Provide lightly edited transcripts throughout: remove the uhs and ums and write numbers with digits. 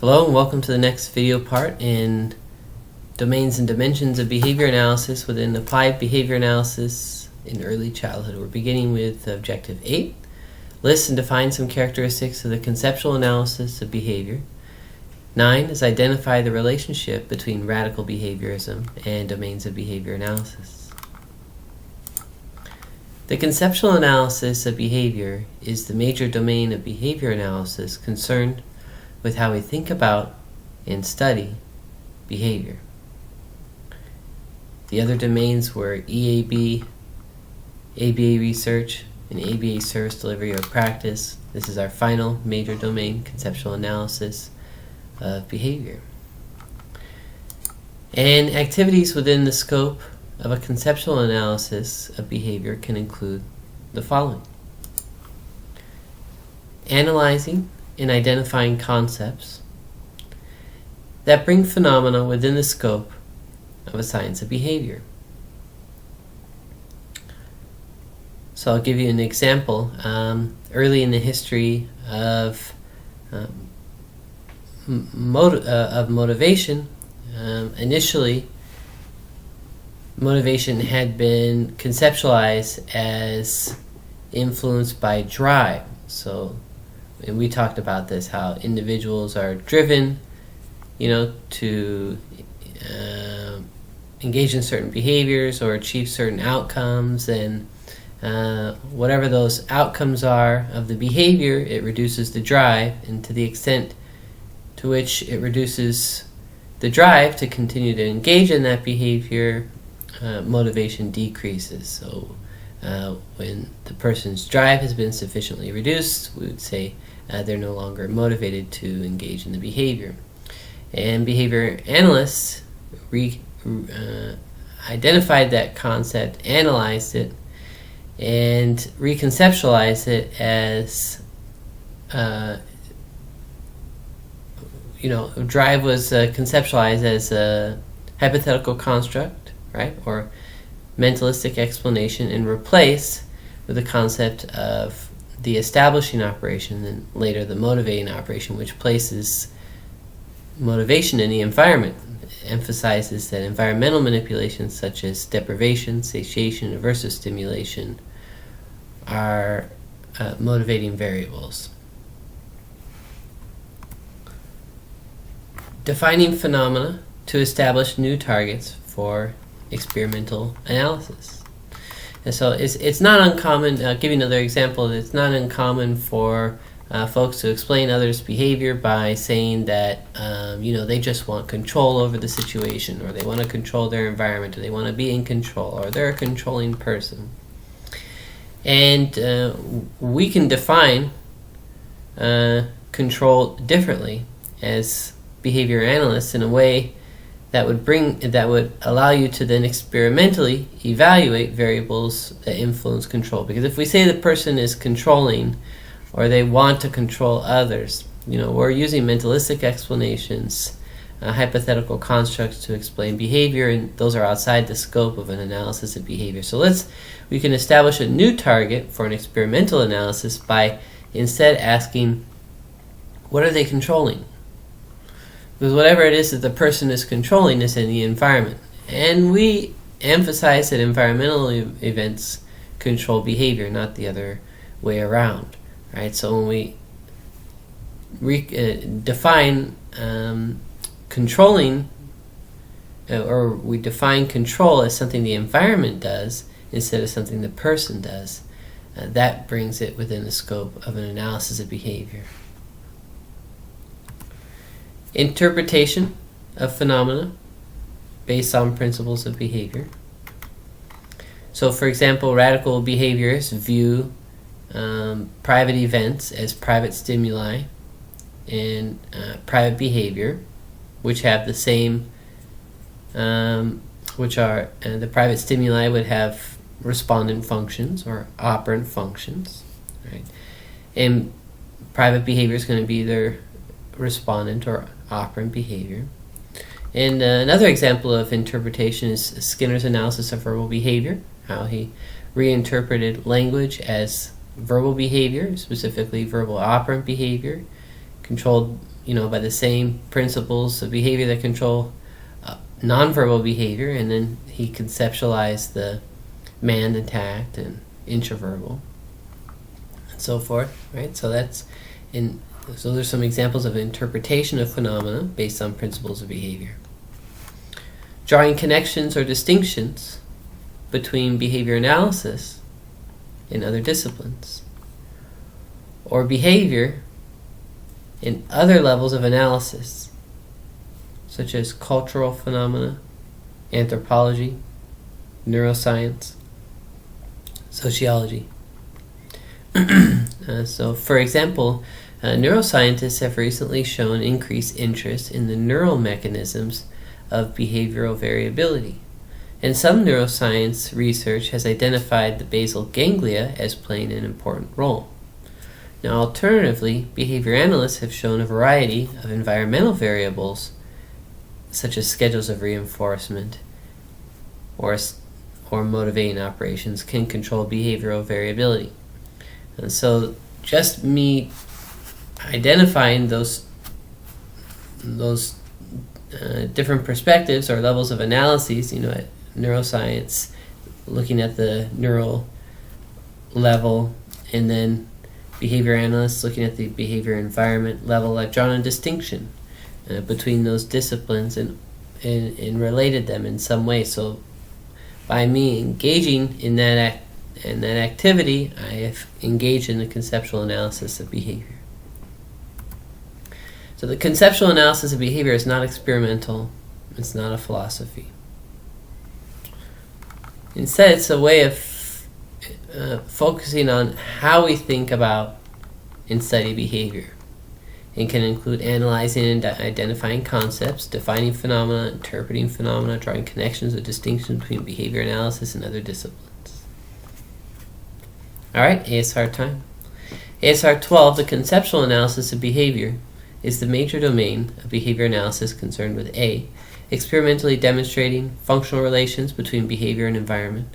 Hello and welcome to the next video part in Domains and Dimensions of Behavior Analysis within Applied Behavior Analysis in Early Childhood. We're beginning with Objective 8. List and define some characteristics of the conceptual analysis of behavior. 9 is identify the relationship between radical behaviorism and domains of behavior analysis. The conceptual analysis of behavior is the major domain of behavior analysis concerned with how we think about and study behavior. The other domains were EAB, ABA research, and ABA service delivery or practice. This is our final major domain, conceptual analysis of behavior. And activities within the scope of a conceptual analysis of behavior can include the following: analyzing and identifying concepts that bring phenomena within the scope of a science of behavior. So I'll give you an example. Early in the history of motivation, initially motivation had been conceptualized as influenced by drive. And we talked about this, how individuals are driven, to engage in certain behaviors or achieve certain outcomes, and whatever those outcomes are of the behavior, it reduces the drive, and to the extent to which it reduces the drive to continue to engage in that behavior, motivation decreases. So when the person's drive has been sufficiently reduced, we would say they're no longer motivated to engage in the behavior. And behavior analysts identified that concept, analyzed it, and reconceptualized it as, drive was conceptualized as a hypothetical construct, right, or mentalistic explanation, and replaced with the concept of the establishing operation, and later the motivating operation, which places motivation in the environment, emphasizes that environmental manipulations such as deprivation, satiation, aversive stimulation are motivating variables. Defining phenomena to establish new targets for experimental analysis. And so it's not uncommon, I'll give you another example, it's not uncommon for folks to explain others' behavior by saying that they just want control over the situation, or they want to control their environment, or they want to be in control, or they're a controlling person. And we can define control differently as behavior analysts in a way that would allow you to then experimentally evaluate variables that influence control. Because if we say the person is controlling, or they want to control others, we're using mentalistic explanations, hypothetical constructs to explain behavior, and those are outside the scope of an analysis of behavior. So we can establish a new target for an experimental analysis by instead asking, what are they controlling? Because whatever it is that the person is controlling is in the environment. And we emphasize that environmental events control behavior, not the other way around. Right? So when we define controlling, or we define control as something the environment does instead of something the person does, that brings it within the scope of an analysis of behavior. Interpretation of phenomena based on principles of behavior. So, for example, radical behaviorists view private events as private stimuli and private behavior, which have the same, the private stimuli would have respondent functions or operant functions, right? And private behavior is going to be either respondent or operant behavior. And another example of interpretation is Skinner's analysis of verbal behavior, how he reinterpreted language as verbal behavior, specifically verbal operant behavior, controlled by the same principles of behavior that control nonverbal behavior, and then he conceptualized the man and tact and intraverbal and so forth, right? So those are some examples of interpretation of phenomena based on principles of behavior. Drawing connections or distinctions between behavior analysis and other disciplines, or behavior in other levels of analysis, such as cultural phenomena, anthropology, neuroscience, sociology. So, for example, neuroscientists have recently shown increased interest in the neural mechanisms of behavioral variability. And some neuroscience research has identified the basal ganglia as playing an important role. Now, alternatively, behavior analysts have shown a variety of environmental variables, such as schedules of reinforcement or motivating operations, can control behavioral variability. And so just me identifying those different perspectives or levels of analyses, at neuroscience, looking at the neural level, and then behavior analysts looking at the behavior environment level, I've drawn a distinction between those disciplines and related them in some way. So by me engaging in that activity, I have engaged in the conceptual analysis of behavior. So the conceptual analysis of behavior is not experimental. It's not a philosophy. Instead, it's a way of focusing on how we think about and study behavior, and can include analyzing and identifying concepts, defining phenomena, interpreting phenomena, drawing connections or distinctions between behavior analysis and other disciplines. Alright, ASR time. ASR 12, the conceptual analysis of behavior, is the major domain of behavior analysis concerned with A, experimentally demonstrating functional relations between behavior and environment,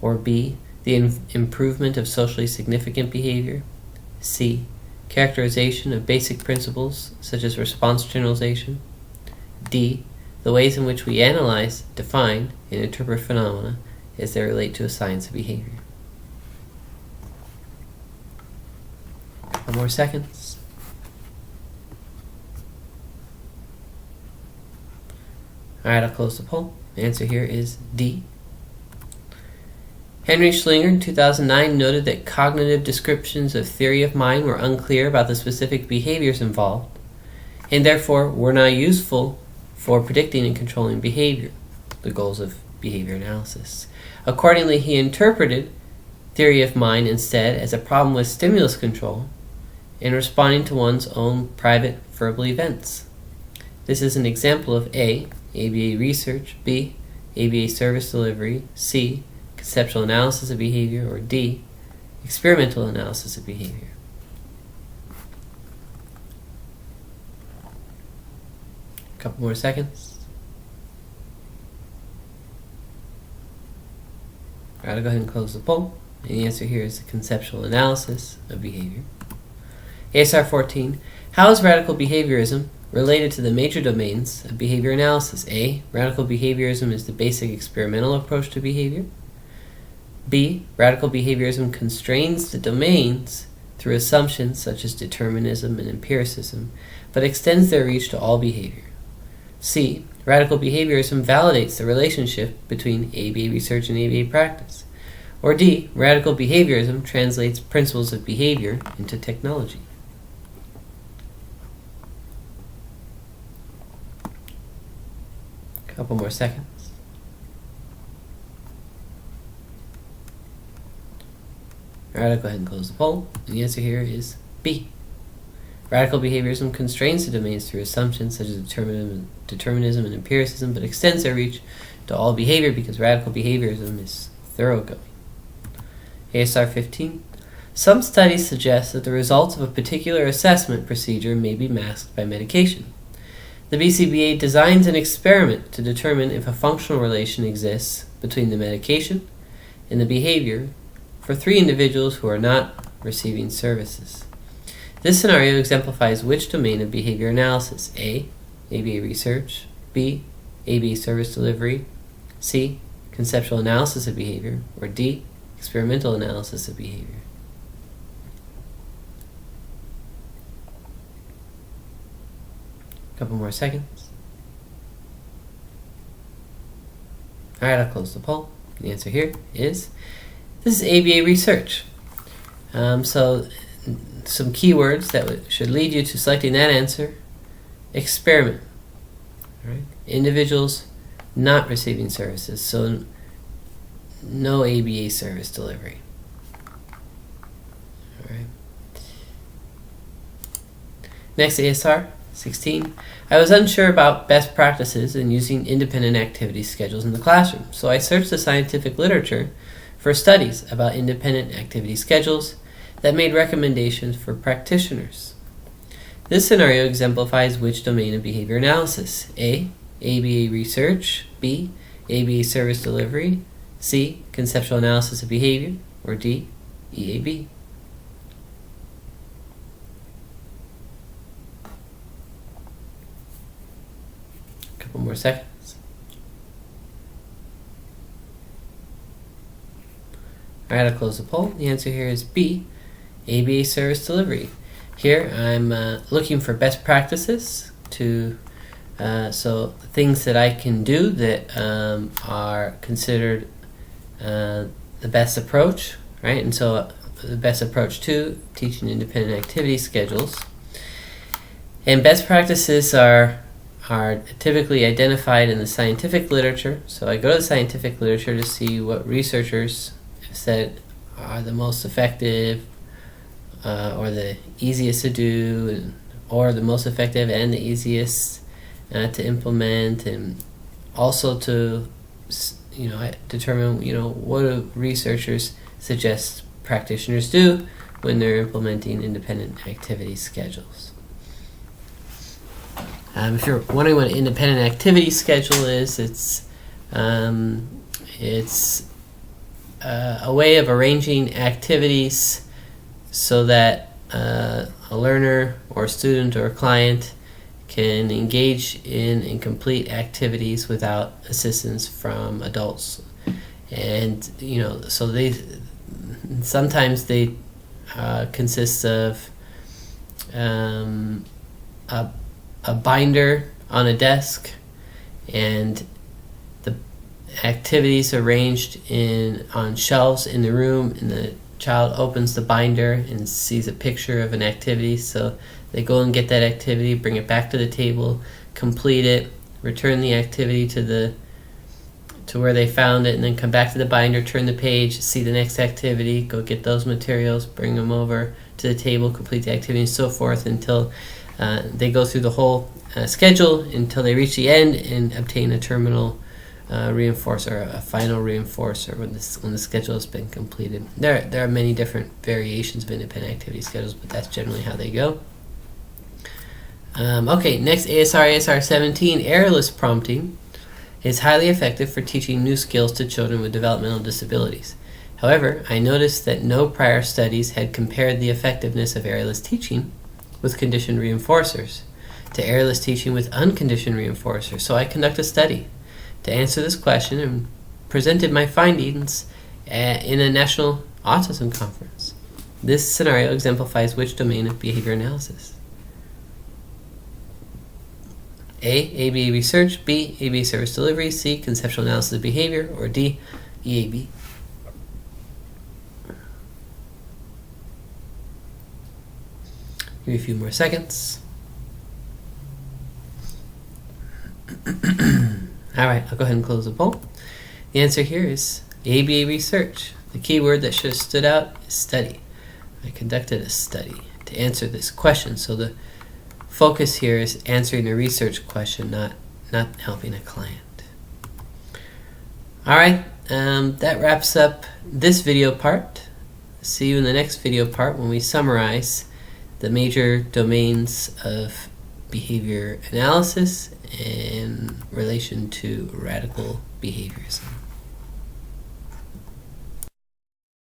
or B, the improvement of socially significant behavior, C, characterization of basic principles such as response generalization, D, the ways in which we analyze, define, and interpret phenomena as they relate to a science of behavior. A couple more seconds. Alright, I'll close the poll. The answer here is D. Henry Schlinger in 2009 noted that cognitive descriptions of theory of mind were unclear about the specific behaviors involved, and therefore were not useful for predicting and controlling behavior, the goals of behavior analysis. Accordingly, he interpreted theory of mind instead as a problem with stimulus control in responding to one's own private verbal events. This is an example of A, ABA research, B, ABA service delivery, C, conceptual analysis of behavior, or D, experimental analysis of behavior. A couple more seconds. Alright, I'll go ahead and close the poll. And the answer here is the conceptual analysis of behavior. ASR 14. How is radical behaviorism related to the major domains of behavior analysis? A, radical behaviorism is the basic experimental approach to behavior. B, radical behaviorism constrains the domains through assumptions such as determinism and empiricism, but extends their reach to all behavior. C, radical behaviorism validates the relationship between ABA research and ABA practice. Or D, radical behaviorism translates principles of behavior into technology. A couple more seconds. Alright, I'll go ahead and close the poll. And the answer here is B. Radical behaviorism constrains the domains through assumptions such as determinism and empiricism, but extends their reach to all behavior because radical behaviorism is thoroughgoing. ASR 15. Some studies suggest that the results of a particular assessment procedure may be masked by medication. The BCBA designs an experiment to determine if a functional relation exists between the medication and the behavior for 3 individuals who are not receiving services. This scenario exemplifies which domain of behavior analysis? A, ABA research, B, ABA service delivery, C, conceptual analysis of behavior, or D, experimental analysis of behavior. A couple more seconds. Alright, I'll close the poll. The answer here is, this is ABA research. So some keywords that should lead you to selecting that answer: experiment. All right. Individuals not receiving services, so no ABA service delivery. All right. Next, ASR 16. I was unsure about best practices in using independent activity schedules in the classroom, so I searched the scientific literature for studies about independent activity schedules that made recommendations for practitioners. This scenario exemplifies which domain of behavior analysis? A, ABA research, B, ABA service delivery, C, conceptual analysis of behavior, or D, EAB. A couple more seconds. Alright, I'll close the poll. The answer here is B, ABA service delivery. Here I'm looking for best practices to so things that I can do that are considered the best approach, right? And so the best approach to teaching independent activity schedules. And best practices are typically identified in the scientific literature. So I go to the scientific literature to see what researchers have said are the most effective or the easiest to do, or the most effective and the easiest to implement, and also to determine what do researchers suggest practitioners do when they're implementing independent activity schedules. If you're wondering what an independent activity schedule is, it's a way of arranging activities so that a learner or a student or a client can engage in and complete activities without assistance from adults. And so they sometimes consist of a binder on a desk, and the activities arranged on shelves in the room, and the child opens the binder and sees a picture of an activity. So they go and get that activity, bring it back to the table, complete it, return the activity to where they found it, and then come back to the binder, turn the page, see the next activity, go get those materials, bring them over to the table, complete the activity, and so forth until they go through the whole schedule until they reach the end and obtain a terminal reinforcer, a final reinforcer when the schedule has been completed. There are many different variations of independent activity schedules, but that's generally how they go. Okay, next, ASR 17, errorless prompting is highly effective for teaching new skills to children with developmental disabilities. However, I noticed that no prior studies had compared the effectiveness of errorless teaching with conditioned reinforcers to errorless teaching with unconditioned reinforcers. So I conducted a study to answer this question and presented my findings in a national autism conference. This scenario exemplifies which domain of behavior analysis? A, ABA research, B, ABA service delivery, C, conceptual analysis of behavior, or D, EAB. Give you a few more seconds. Alright, I'll go ahead and close the poll. The answer here is ABA research. The key word that should have stood out is study. I conducted a study to answer this question, so the focus here is answering a research question, not helping a client. Alright, that wraps up this video part. See you in the next video part when we summarize the major domains of behavior analysis in relation to radical behaviorism.